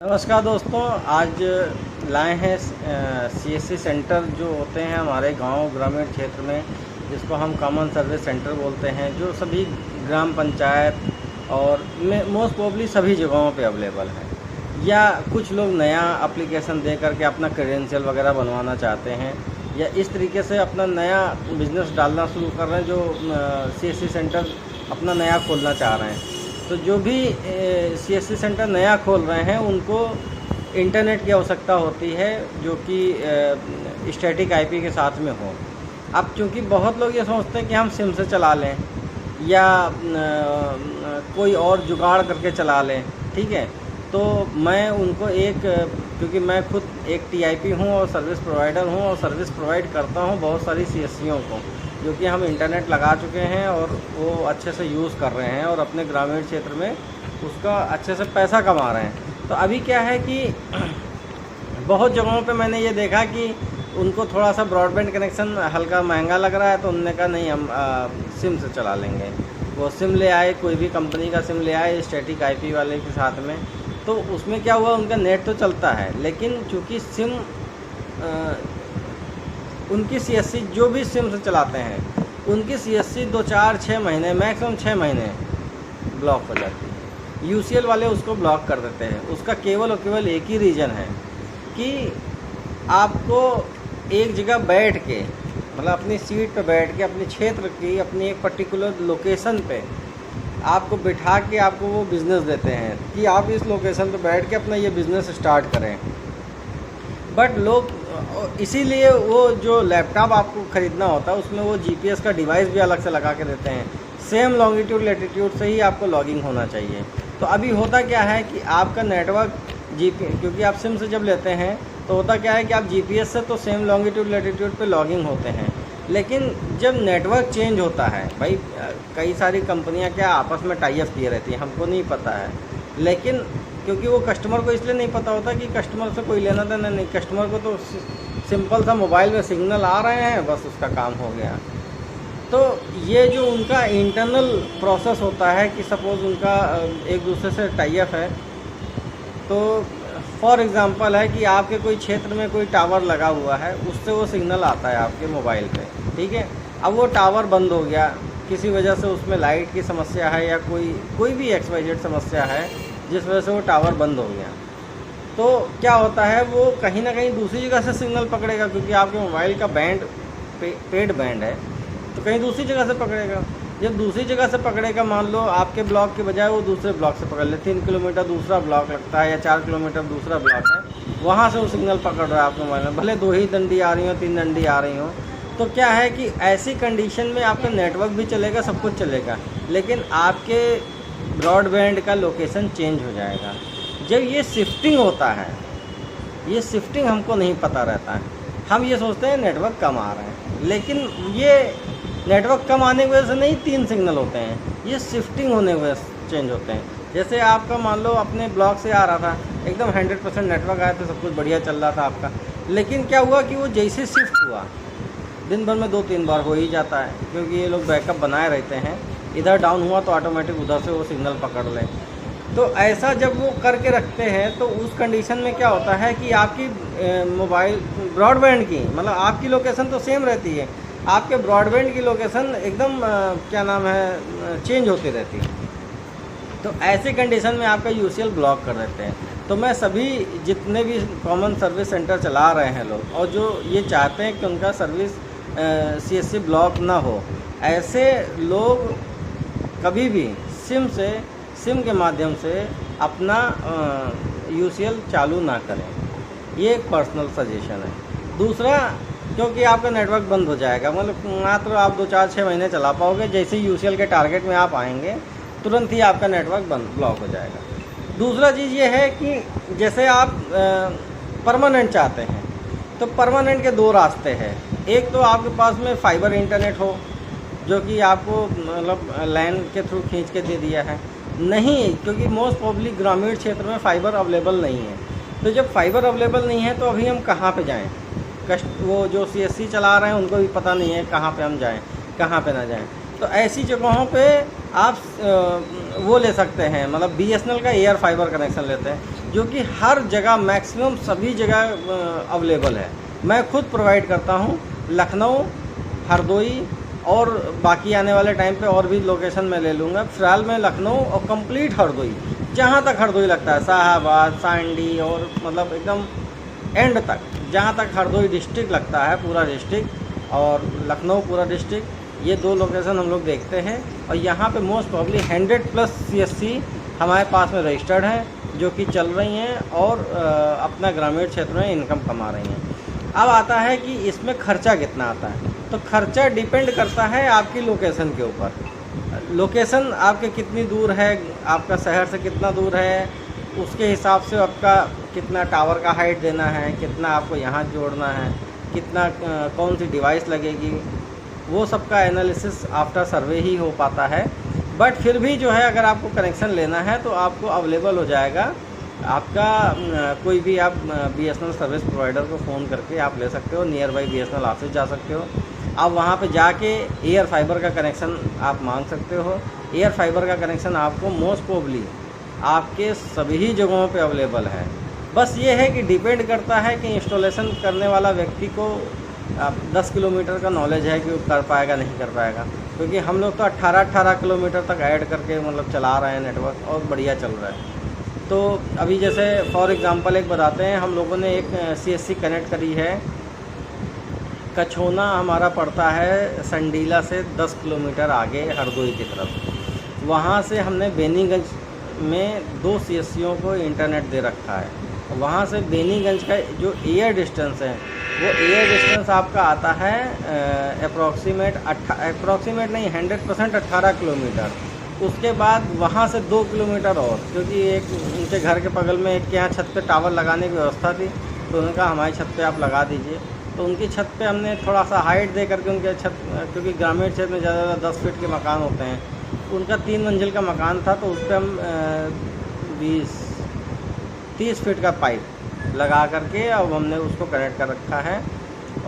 नमस्कार दोस्तों, आज लाए हैं सीएससी सेंटर जो होते हैं हमारे गांव ग्रामीण क्षेत्र में, जिसको हम कॉमन सर्विस सेंटर बोलते हैं, जो सभी ग्राम पंचायत और मोस्ट प्रोबेबली सभी जगहों पे अवेलेबल है। या कुछ लोग नया एप्लीकेशन दे करके अपना क्रेडेंशियल वगैरह बनवाना चाहते हैं, या इस तरीके से अपना नया बिज़नेस डालना शुरू कर रहे हैं, जो सीएससी सेंटर अपना नया खोलना चाह रहे हैं। तो जो भी सीएससी सेंटर नया खोल रहे हैं उनको इंटरनेट की आवश्यकता होती है, जो कि स्टैटिक आईपी के साथ में हो। अब चूँकि बहुत लोग ये सोचते हैं कि हम सिम से चला लें या कोई और जुगाड़ करके चला लें, ठीक है। तो मैं उनको क्योंकि मैं खुद एक टीआईपी हूँ और सर्विस प्रोवाइडर हूँ और सर्विस प्रोवाइड करता हूँ बहुत सारी सीएससीओं को, जो कि हम इंटरनेट लगा चुके हैं और वो अच्छे से यूज़ कर रहे हैं और अपने ग्रामीण क्षेत्र में उसका अच्छे से पैसा कमा रहे हैं। तो अभी क्या है कि बहुत जगहों पे मैंने ये देखा कि उनको थोड़ा सा ब्रॉडबैंड कनेक्शन हल्का महंगा लग रहा है, तो उन्होंने कहा नहीं, हम सिम से चला लेंगे। वो सिम ले आए, कोई भी कंपनी का सिम ले आए स्टैटिक आईपी वाले के साथ में। तो उसमें क्या हुआ, उनका नेट तो चलता है, लेकिन चूँकि सिम उनकी सीएससी जो भी सिम से चलाते हैं उनकी सीएससी 2-4-6 महीने मैक्सिमम 6 महीने ब्लॉक हो जाती है। यूसीएल वाले उसको ब्लॉक कर देते हैं। उसका केवल और केवल एक ही रीज़न है कि आपको एक जगह बैठ के, मतलब अपनी सीट पे बैठ के, अपने क्षेत्र की अपनी एक पर्टिकुलर लोकेशन पे आपको बिठा के आपको वो बिज़नेस देते हैं कि आप इस लोकेशन पे बैठ के अपना ये बिज़नेस स्टार्ट करें। बट लोग इसीलिए वो जो लैपटॉप आपको ख़रीदना होता है उसमें वो जीपीएस का डिवाइस भी अलग से लगा के देते हैं। सेम लॉन्गिट्यूड लैटिट्यूड से ही आपको लॉगिंग होना चाहिए। तो अभी होता क्या है कि आपका नेटवर्क क्योंकि आप सिम से जब लेते हैं तो होता क्या है कि आप जीपीएस से तो सेम लॉन्गिट्यूड लैटिट्यूड पे लॉगिंग होते हैं, लेकिन जब नेटवर्क चेंज होता है, भाई कई सारी कंपनियां क्या आपस में टाई अप किए रहती हैं, हमको नहीं पता है, लेकिन क्योंकि वो कस्टमर को इसलिए नहीं पता होता कि कस्टमर से कोई लेना देना नहीं, कस्टमर को तो सिंपल सा मोबाइल में सिग्नल आ रहे हैं, बस उसका काम हो गया। तो ये जो उनका इंटरनल प्रोसेस होता है कि सपोज़ उनका एक दूसरे से टाई अप है, तो फॉर एग्ज़ाम्पल है कि आपके कोई क्षेत्र में कोई टावर लगा हुआ है, उससे वो सिग्नल आता है आपके मोबाइल पे, ठीक है। अब वो टावर बंद हो गया, किसी वजह से उसमें लाइट की समस्या है या कोई भी XYZ समस्या है जिस वजह से वो टावर बंद हो गया, तो क्या होता है, वो कहीं ना कहीं दूसरी जगह से सिग्नल पकड़ेगा, क्योंकि आपके मोबाइल का बैंड पेड बैंड है, तो कहीं दूसरी जगह से पकड़ेगा। जब दूसरी जगह से पकड़ेगा, मान लो आपके ब्लॉक के बजाय वो दूसरे ब्लॉक से पकड़ ले, 3 किलोमीटर दूसरा ब्लॉक लगता है या 4 किलोमीटर दूसरा ब्लॉक है, वहाँ से वो सिग्नल पकड़ रहा है आपके मोबाइल में, भले 2 ही डंडी आ रही हो, 3 डंडी आ रही हो। तो क्या है कि ऐसी कंडीशन में आपका नेटवर्क भी चलेगा, सब कुछ चलेगा, लेकिन आपके ब्रॉडबैंड का लोकेशन चेंज हो जाएगा। जब ये शिफ्टिंग होता है, ये शिफ्टिंग हमको नहीं पता रहता है, हम ये सोचते हैं नेटवर्क कम आ रहे हैं, लेकिन ये नेटवर्क कम आने की वजह से नहीं 3 सिग्नल होते हैं, ये शिफ्टिंग होने की वजह से चेंज होते हैं। जैसे आपका मान लो अपने ब्लॉक से आ रहा था, एकदम 100% नेटवर्क आया था, सब कुछ बढ़िया चल रहा था आपका, लेकिन क्या हुआ कि वो जैसे शिफ्ट हुआ, दिन भर में 2-3 बार हो ही जाता है, क्योंकि ये लोग बैकअप बनाए रहते हैं, इधर डाउन हुआ तो ऑटोमेटिक उधर से वो सिग्नल पकड़ लें। तो ऐसा जब वो करके रखते हैं तो उस कंडीशन में क्या होता है कि आपकी मोबाइल ब्रॉडबैंड की, मतलब आपकी लोकेशन तो सेम रहती है, आपके ब्रॉडबैंड की लोकेशन एकदम क्या नाम है, चेंज होती रहती है। तो ऐसी कंडीशन में आपका यूसीएल ब्लॉक कर देते हैं। तो मैं सभी जितने भी कॉमन सर्विस सेंटर चला रहे हैं लोग, और जो ये चाहते हैं कि उनका सर्विस सीएससी ब्लॉक ना हो, ऐसे लोग कभी भी सिम के माध्यम से अपना यूसीएल चालू ना करें, ये एक पर्सनल सजेशन है। दूसरा, क्योंकि आपका नेटवर्क बंद हो जाएगा, मतलब मात्र आप 2-4-6 महीने चला पाओगे, जैसे ही यूसीएल के टारगेट में आप आएंगे तुरंत ही आपका नेटवर्क ब्लॉक हो जाएगा। दूसरा चीज़ ये है कि जैसे आप परमानेंट चाहते हैं, तो परमानेंट के 2 रास्ते हैं। एक तो आपके पास में फाइबर इंटरनेट हो, जो कि आपको मतलब लैन के थ्रू खींच के दे दिया है, नहीं, क्योंकि मोस्ट प्रोबेबली ग्रामीण क्षेत्र में फ़ाइबर अवेलेबल नहीं है। तो जब फाइबर अवेलेबल नहीं है तो अभी हम कहाँ पे जाएं? वो जो सीएससी चला रहे हैं उनको भी पता नहीं है कहाँ पे हम जाएं, कहाँ पे ना जाएं। तो ऐसी जगहों पे आप वो ले सकते हैं, मतलब बीएसएनएल का एयर फाइबर कनेक्शन लेते हैं। जो कि हर जगह मैक्सिमम सभी जगह अवेलेबल है। मैं खुद प्रोवाइड करता हूँ लखनऊ, हरदोई और बाकी आने वाले टाइम पे और भी लोकेशन मैं ले लूँगा। फिलहाल मैं लखनऊ और कंप्लीट हरदोई, जहाँ तक हरदोई लगता है, शाहाबाद, सांडी और मतलब एकदम एंड तक, जहाँ तक हरदोई डिस्ट्रिक्ट लगता है पूरा डिस्ट्रिक्ट और लखनऊ पूरा डिस्ट्रिक्ट, ये 2 लोकेशन हम लोग देखते हैं। और यहाँ पे मोस्ट प्रॉब्ली 100+ CSC हमारे पास में रजिस्टर्ड हैं जो कि चल रही हैं और अपना ग्रामीण क्षेत्र में इनकम कमा रही हैं। अब आता है कि इसमें खर्चा कितना आता है। तो खर्चा डिपेंड करता है आपकी लोकेशन के ऊपर। लोकेशन आपके कितनी दूर है, आपका शहर से कितना दूर है, उसके हिसाब से आपका कितना टावर का हाइट देना है, कितना आपको यहाँ जोड़ना है, कितना कौन सी डिवाइस लगेगी, वो सब का एनालिसिस आफ्टर सर्वे ही हो पाता है। बट फिर भी जो है, अगर आपको कनेक्शन लेना है तो आपको अवेलेबल हो जाएगा आपका कोई भी आप BSNL सर्विस प्रोवाइडर को फ़ोन करके आप ले सकते हो। नियर बाई BSNL ऑफिस जा सकते हो, आप वहाँ पे जाके एयर फाइबर का कनेक्शन आप मांग सकते हो। एयर फाइबर का कनेक्शन आपको मोस्ट प्रोबेबली आपके सभी जगहों पे अवेलेबल है। बस ये है कि डिपेंड करता है कि इंस्टॉलेशन करने वाला व्यक्ति को 10 किलोमीटर का नॉलेज है कि वो कर पाएगा नहीं कर पाएगा, क्योंकि हम लोग तो 18 किलोमीटर तक ऐड करके मतलब चला रहे हैं नेटवर्क और बढ़िया चल रहा है। तो अभी जैसे फॉर एग्ज़ाम्पल एक बताते हैं, हम लोगों ने एक CSC कनेक्ट करी है। कछोना हमारा पड़ता है संडीला से 10 किलोमीटर आगे हरदोई की तरफ। वहाँ से हमने बेनीगंज में 2 CSCओं को इंटरनेट दे रखा है। वहाँ से बेनीगंज का जो एयर डिस्टेंस है, वो एयर डिस्टेंस आपका आता है अप्रॉक्सीमेट नहीं 100% 18 किलोमीटर। उसके बाद वहाँ से 2 किलोमीटर और, क्योंकि एक उनके घर के बगल में एक के यहाँ छत पे टावर लगाने की व्यवस्था थी, तो उन्होंने कहा हमारी छत पे आप लगा दीजिए। तो उनकी छत पे हमने थोड़ा सा हाइट दे करके उनके छत, क्योंकि ग्रामीण क्षेत्र में ज़्यादा 10 फीट के मकान होते हैं, उनका 3 मंजिल का मकान था, तो उस पर हम 20-30 फीट का पाइप लगा करके अब हमने उसको कनेक्ट कर रखा है।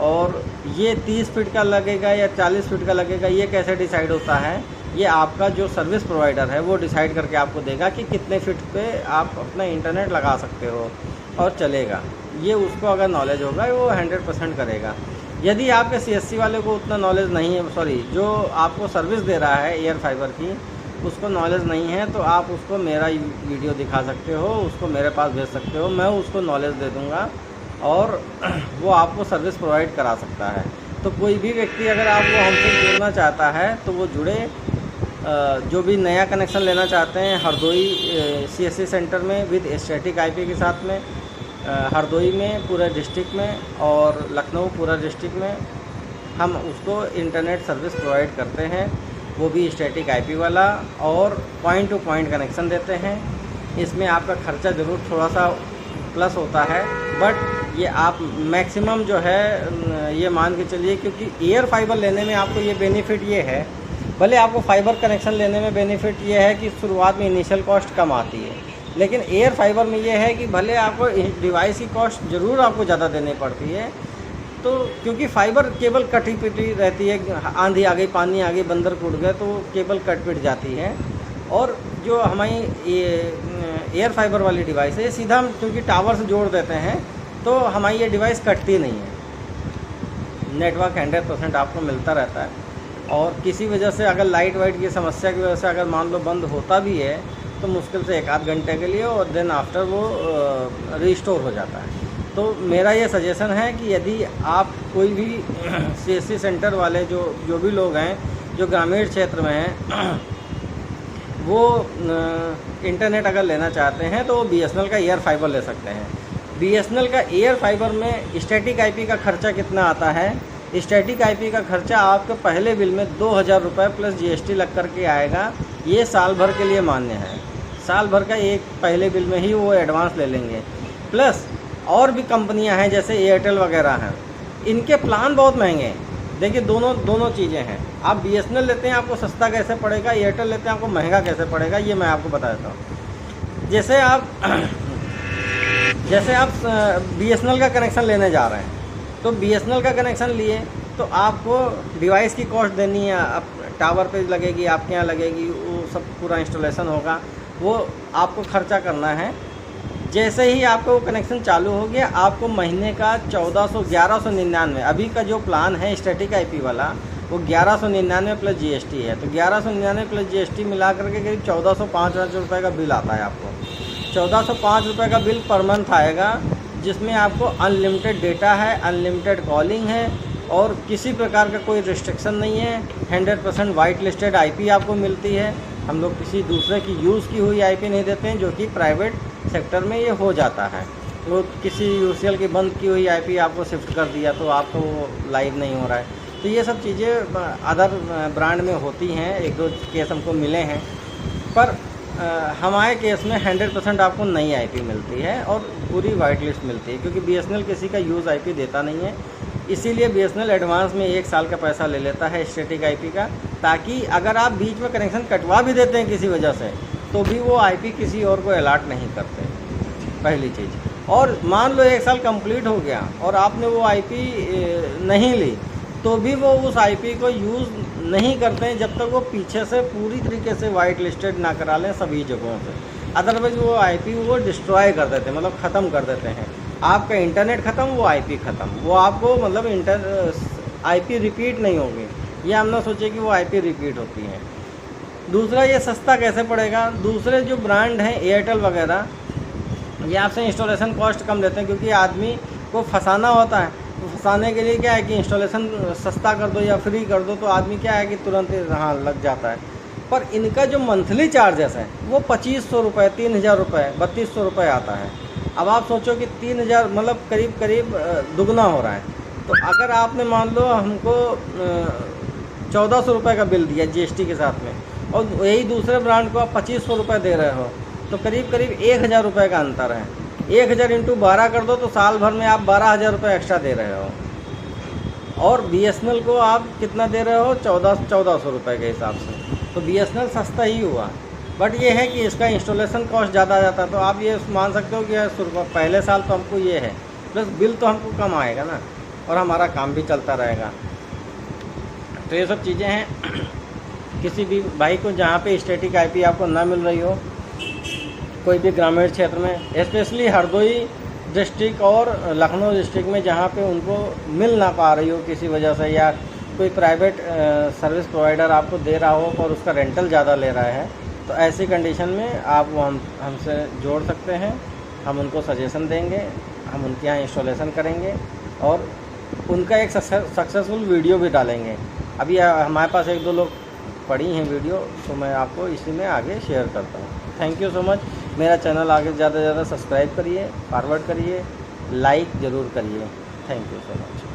और ये 30 फीट का लगेगा या 40 फीट का लगेगा, ये कैसे डिसाइड होता है, ये आपका जो सर्विस प्रोवाइडर है वो डिसाइड करके आपको देगा कि कितने फीट पे आप अपना इंटरनेट लगा सकते हो और चलेगा। ये उसको अगर नॉलेज होगा वो 100% करेगा। यदि आपके CSC वाले को उतना नॉलेज नहीं है, सॉरी, जो आपको सर्विस दे रहा है एयर फाइबर की, उसको नॉलेज नहीं है, तो आप उसको मेरा वीडियो दिखा सकते हो, उसको मेरे पास भेज सकते हो, मैं उसको नॉलेज दे दूँगा और वो आपको सर्विस प्रोवाइड करा सकता है। तो कोई भी व्यक्ति अगर आपको हमसे जुड़ना चाहता है तो वो जुड़े। जो भी नया कनेक्शन लेना चाहते हैं हरदोई CSC सेंटर में विद स्टैटिक IP के साथ में, हरदोई में पूरे डिस्ट्रिक्ट में और लखनऊ पूरा डिस्ट्रिक्ट में हम उसको इंटरनेट सर्विस प्रोवाइड करते हैं, वो भी स्टैटिक IP वाला, और पॉइंट टू पॉइंट कनेक्शन देते हैं। इसमें आपका खर्चा ज़रूर थोड़ा सा प्लस होता है, बट ये आप मैक्सिमम जो है ये मान के चलिए, क्योंकि एयर फाइबर लेने में आपको ये बेनिफिट ये है, भले आपको फाइबर कनेक्शन लेने में बेनिफिट ये है कि शुरुआत में इनिशियल कॉस्ट कम आती है, लेकिन एयर फाइबर में ये है कि भले आपको डिवाइस की कॉस्ट ज़रूर आपको ज़्यादा देनी पड़ती है, तो क्योंकि फाइबर केबल कटी पिटी रहती है, आंधी आ गई, पानी आ गई, बंदर कूद गए तो केबल कट पिट जाती है। और जो हमारी ये एयर फाइबर वाली डिवाइस है, ये सीधा हम क्योंकि टावर से जोड़ देते हैं तो हमारी ये डिवाइस कटती नहीं है, नेटवर्क 100% आपको मिलता रहता है। और किसी वजह से अगर लाइट वाइट की समस्या की वजह से अगर मान लो बंद होता भी है तो मुश्किल से 1-8 घंटे के लिए, और देन आफ्टर वो रिस्टोर हो जाता है। तो मेरा ये सजेशन है कि यदि आप कोई भी CSC सेंटर वाले जो भी लोग हैं जो ग्रामीण क्षेत्र में हैं, वो इंटरनेट अगर लेना चाहते हैं तो वो BSNL का एयर फाइबर ले सकते हैं। BSNL का एयर फाइबर में स्टैटिक IP का खर्चा कितना आता है? स्टैटिक IP का खर्चा आपके पहले बिल में 2000 रुपये प्लस GST लग करके आएगा। ये साल भर के लिए मान्य है, साल भर का एक पहले बिल में ही वो एडवांस ले लेंगे। प्लस और भी कंपनियां हैं जैसे एयरटेल वगैरह हैं, इनके प्लान बहुत महंगे हैं। देखिए दोनों चीज़ें हैं, आप BSNL लेते हैं आपको सस्ता कैसे पड़ेगा, एयरटेल लेते हैं आपको महंगा कैसे पड़ेगा, ये मैं आपको बता देता हूँ। जैसे आप BSNL का कनेक्शन लेने जा रहे हैं, तो BSNL का कनेक्शन लिए तो आपको डिवाइस की कॉस्ट देनी है, आप टावर पे लगेगी, आपके यहाँ लगेगी, वो सब पूरा इंस्टॉलेशन होगा, वो आपको खर्चा करना है। जैसे ही आपका वो कनेक्शन चालू हो गया, आपको महीने का 1199 अभी का जो प्लान है स्टैटिक आईपी वाला, वो 1199 प्लस जीएसटी है। तो 1199 प्लस जीएसटी मिला करके करीब 1405 रुपये का बिल आता है आपको। 1405 रुपये का बिल पर मंथ आएगा, जिसमें आपको अनलिमिटेड डेटा है, अनलिमिटेड कॉलिंग है और किसी प्रकार का कोई रिस्ट्रिक्शन नहीं है। 100% वाइट लिस्टेड आईपी आपको मिलती है। हम लोग किसी दूसरे की यूज़ की हुई आईपी नहीं देते हैं, जो कि प्राइवेट सेक्टर में ये हो जाता है। तो किसी यूसीएल की बंद की हुई आईपी आपको शिफ्ट कर दिया तो आपको वो लाइव नहीं हो रहा है। तो ये सब चीज़ें अदर ब्रांड में होती हैं, 1-2 केस हमको मिले हैं, पर हमारे केस में 100% आपको नई आईपी मिलती है और पूरी वाइट लिस्ट मिलती है, क्योंकि बीएसएनएल किसी का यूज़ आईपी देता नहीं है। इसीलिए बीएसएनएल एडवांस में 1 साल का पैसा ले लेता है स्टैटिक आईपी का, ताकि अगर आप बीच में कनेक्शन कटवा भी देते हैं किसी वजह से, तो भी वो आईपी किसी और को अलॉट नहीं करते, पहली चीज़। और मान लो 1 साल कंप्लीट हो गया और आपने वो आईपी नहीं ली, तो भी वो उस आईपी को यूज़ नहीं करते हैं जब तक वो पीछे से पूरी तरीके से वाइट लिस्टेड ना करा लें सभी जगहों से। अदरवाइज़ वो आईपी वो डिस्ट्रॉय कर देते हैं, मतलब ख़त्म कर देते हैं। आपका इंटरनेट ख़त्म, वो आईपी ख़त्म, वो आपको मतलब आईपी रिपीट नहीं होगी। ये हम ना सोचे कि वो आईपी रिपीट होती है। दूसरा, ये सस्ता कैसे पड़ेगा? दूसरे जो ब्रांड हैं एयरटेल वगैरह, ये आपसे इंस्टॉलेशन कॉस्ट कम देते हैं, क्योंकि आदमी को फंसाना होता है। तो फंसाने के लिए क्या है कि इंस्टॉलेशन सस्ता कर दो या फ्री कर दो, तो आदमी क्या है कि तुरंत हाँ लग जाता है। पर इनका जो मंथली चार्जेस है वो 2500 रुपये, 3000 रुपये, 3200 रुपये आता है। अब आप सोचो कि 3000 मतलब करीब करीब दुगना हो रहा है। तो अगर आपने मान लो हमको 1400 रुपये का बिल दिया जीएसटी के साथ में, और यही दूसरे ब्रांड को आप 2500 रुपये दे रहे हो, तो करीब करीब 1000 रुपये का अंतर है। 1000 इंटू 12 कर दो तो साल भर में आप 12,000 रुपये एक्स्ट्रा दे रहे हो। और बीएसएनएल को आप कितना दे रहे हो? 1400 रुपये के हिसाब से। तो बीएसएनएल सस्ता ही हुआ, बट ये है कि इसका इंस्टॉलेशन कॉस्ट ज़्यादा आ जाता है। तो आप ये मान सकते हो कि पहले साल तो हमको ये है, प्लस बिल तो हमको कम आएगा ना, और हमारा काम भी चलता रहेगा। तो ये सब चीज़ें हैं। किसी भी भाई को जहाँ पे स्टैटिक आईपी आपको ना मिल रही हो, कोई भी ग्रामीण क्षेत्र में, स्पेशली हरदोई डिस्ट्रिक्ट और लखनऊ डिस्ट्रिक्ट में जहाँ पे उनको मिल ना पा रही हो किसी वजह से, या कोई प्राइवेट सर्विस प्रोवाइडर आपको दे रहा हो और उसका रेंटल ज़्यादा ले रहा है, तो ऐसी कंडीशन में आप वो हमसे जोड़ सकते हैं। हम उनको सजेशन देंगे, हम उनके यहाँ इंस्टॉलेशन करेंगे और उनका एक सक्सेसफुल वीडियो भी डालेंगे। अभी हमारे पास 1-2 लोग पड़ी हैं वीडियो, तो मैं आपको इसी में आगे शेयर करता हूँ। Thank you so much. मेरा चैनल आगे ज़्यादा से ज़्यादा सब्सक्राइब करिए, फॉरवर्ड करिए, लाइक ज़रूर करिए। Thank you so much.